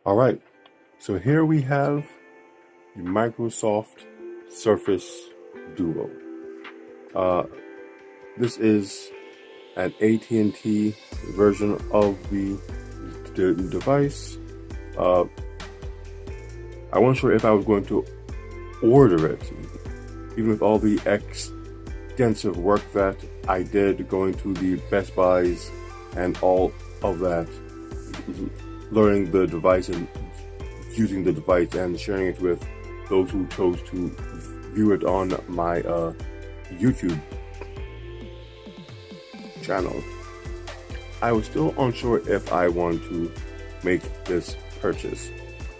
All right, so here we have the Microsoft Surface Duo. This is an AT&T version of the device. I wasn't sure if I was going to order it, even with all the extensive work that I did going to the Best Buys and all of that, learning the device and using the device and sharing it with those who chose to view it on my YouTube channel. I was still unsure if I wanted to make this purchase.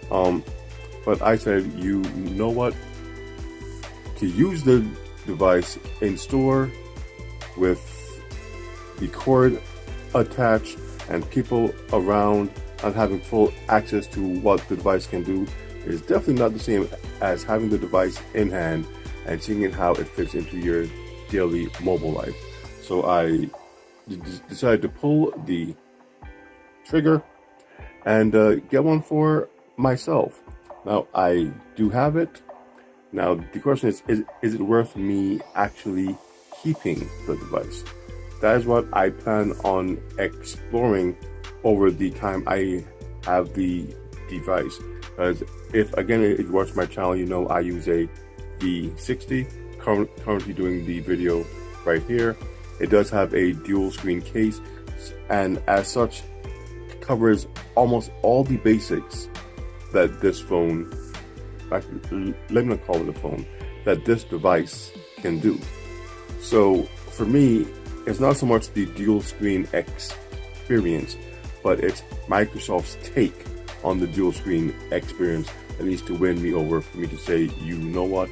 But I said, you know what? To use the device in store with the cord attached and people around and having full access to what the device can do is definitely not the same as having the device in hand and seeing how it fits into your daily mobile life. So I decided to pull the trigger and get one for myself. Now, I do have it. Now, the question is it worth me actually keeping the device? That is what I plan on exploring over the time I have the device. Because if you watch my channel, you know I use a V60, currently doing the video right here. It does have a dual screen case, and as such, covers almost all the basics that this phone, actually, let me not call it a phone, that this device can do. So for me, it's not so much the dual screen experience, but it's Microsoft's take on the dual screen experience that needs to win me over for me to say, you know what,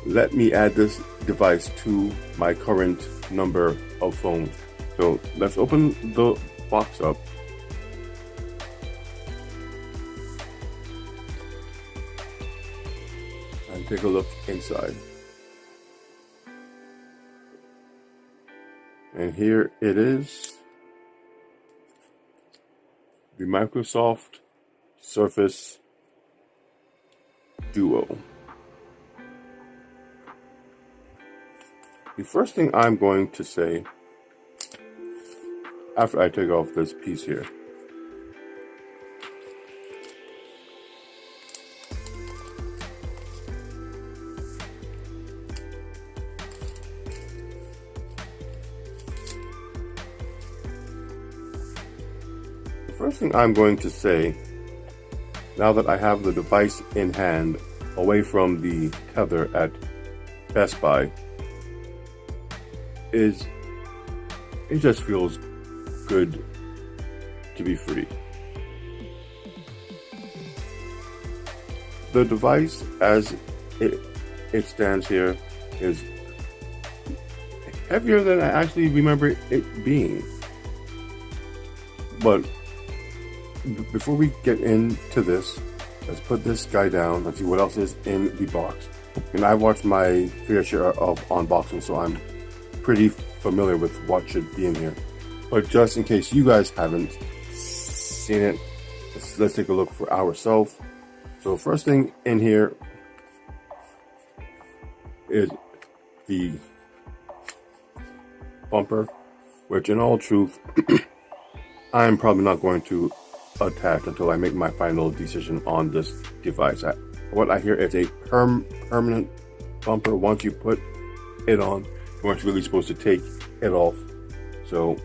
let me add this device to my current number of phones. So let's open the box up. And take a look inside. And here it is. The Microsoft Surface Duo. The first thing I'm going to say after I take off this piece here, now that I have the device in hand, away from the tether at Best Buy, is it just feels good to be free. The device as it stands here is heavier than I actually remember it being. But before we get into this, let's put this guy down and see what else is in the box. And I've watched my fair share of unboxing, so I'm pretty familiar with what should be in here. But just in case you guys haven't seen it, let's take a look for ourselves. So first thing in here is the bumper, which in all truth, I'm probably not going to attach until I make my final decision on this device. What I hear is a permanent bumper. Once you put it on, you aren't really supposed to take it off. So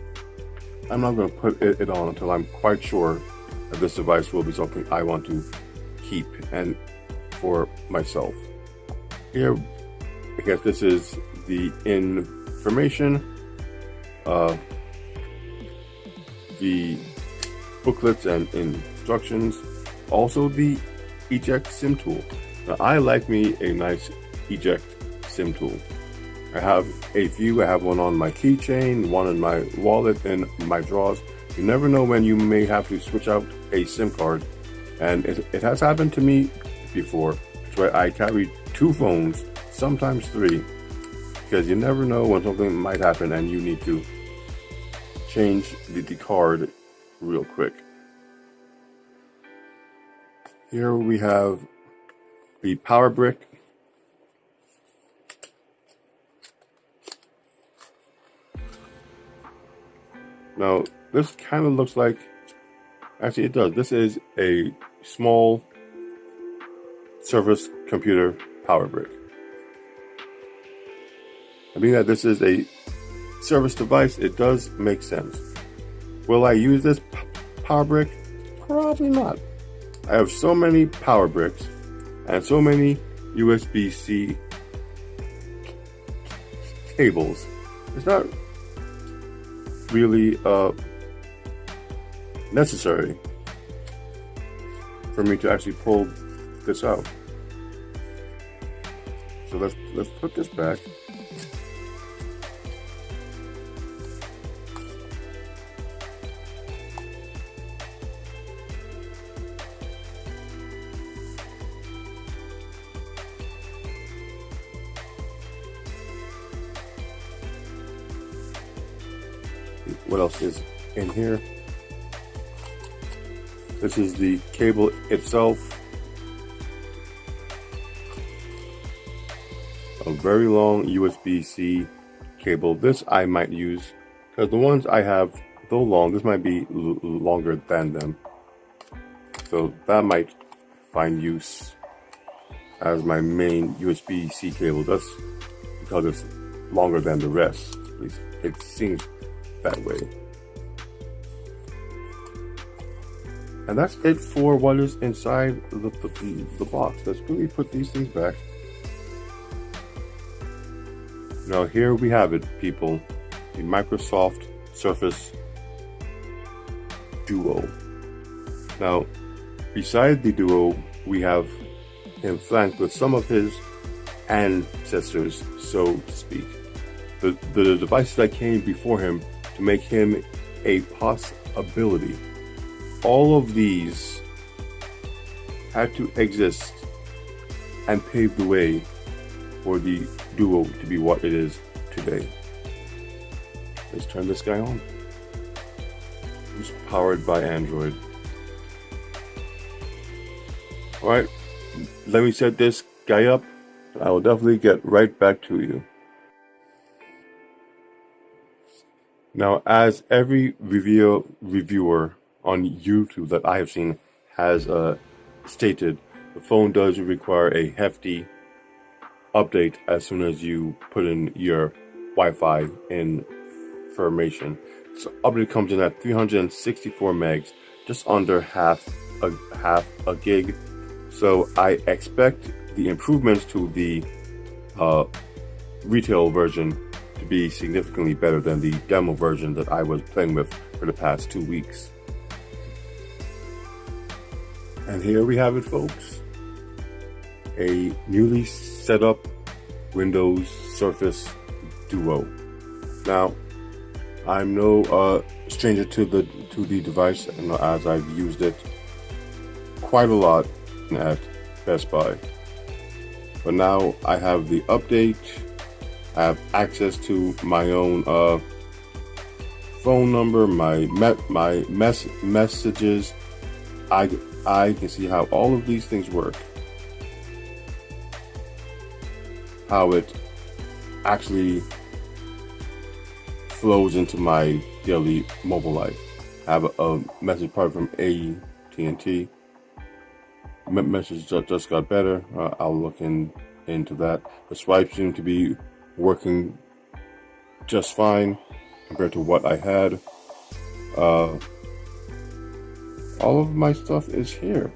I'm not going to put it on until I'm quite sure that this device will be something I want to keep and for myself. Here, I guess this is the information, the booklets and instructions, also the eject SIM tool. Now, I like me a nice eject SIM tool. I have a few. I have one on my keychain, one in my wallet, in my drawers. You never know when you may have to switch out a SIM card, and it has happened to me before. That's why I carry 2 phones, sometimes 3, because you never know when something might happen and you need to change the card real quick. Here we have the power brick. Now, this kind of looks like, actually it does. This is a small Surface computer power brick. I mean that this is a Surface device, it does make sense. Will I use this power brick? Probably not. I have so many power bricks and so many USB-C cables. It's not really necessary for me to actually pull this out. So let's put this back. What else is in here? This is the cable itself. A very long USB-C cable. This I might use because the ones I have, though long, this might be longer than them. So that might find use as my main USB-C cable. That's because it's longer than the rest. At least it seems that way. And that's it for what is inside the box. Let's really put these things back. Now here we have it, people. The Microsoft Surface Duo. Now, beside the Duo, we have him flanked with some of his ancestors, so to speak. The devices that came before him to make him a possibility. All of these had to exist and pave the way for the Duo to be what it is today. Let's turn this guy on. It's powered by Android. Alright, let me set this guy up. I will definitely get right back to you. Now, as every reviewer on YouTube that I have seen has stated, the phone does require a hefty update as soon as you put in your Wi-Fi information. So update comes in at 364 megs, just under half a gig. So I expect the improvements to the retail version to be significantly better than the demo version that I was playing with for the past 2 weeks. And here we have it, folks. A newly set up Windows Surface Duo. Now, I'm no stranger to the device, as I've used it quite a lot at Best Buy. But now I have the update. I have access to my own phone number, my messages. I can see how all of these things work. How it actually flows into my daily mobile life. I have a message part from AT&T. Message just got better. I'll look into that. The swipes seem to be working just fine compared to what I had. All of my stuff is here.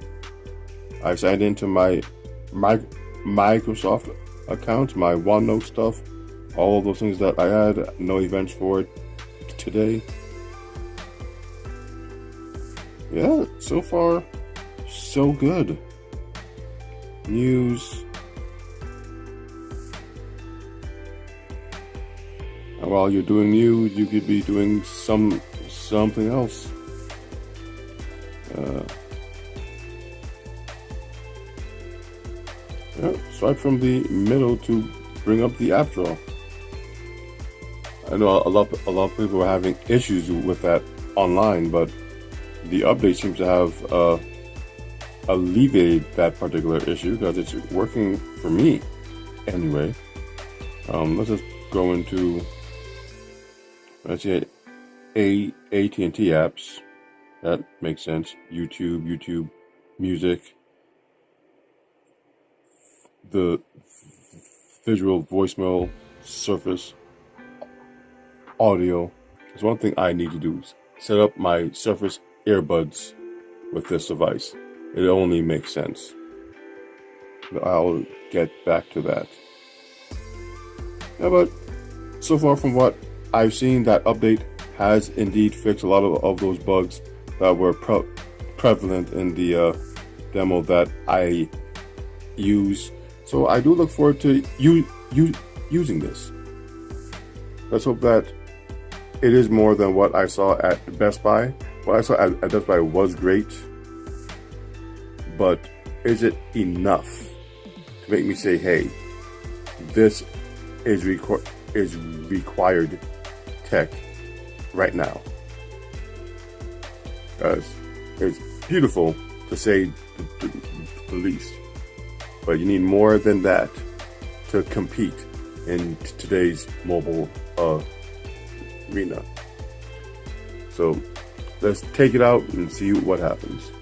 I signed into my Microsoft account, my OneNote stuff, all of those things that I had. No events for it today. Yeah, so far, so good. News. And while you're doing news, you could be doing something else. Yeah, swipe from the middle to bring up the app drawer. I know a lot of people are having issues with that online, but the update seems to have alleviated that particular issue because it's working for me anyway. Let's just go into, let's say, AT&T apps. That makes sense. YouTube Music, the visual voicemail Surface audio. There's one thing I need to do: set up my Surface earbuds with this device. It only makes sense. But I'll get back to that. Yeah, but so far from what I've seen, that update has indeed fixed a lot of those bugs that were prevalent in the demo that I use. So I do look forward to using this. Let's hope that it is more than what I saw at Best Buy. What I saw at Best Buy was great, but is it enough to make me say, hey, this is required tech right now? Because it's beautiful, to say the least, but you need more than that to compete in today's mobile arena. So let's take it out and see what happens.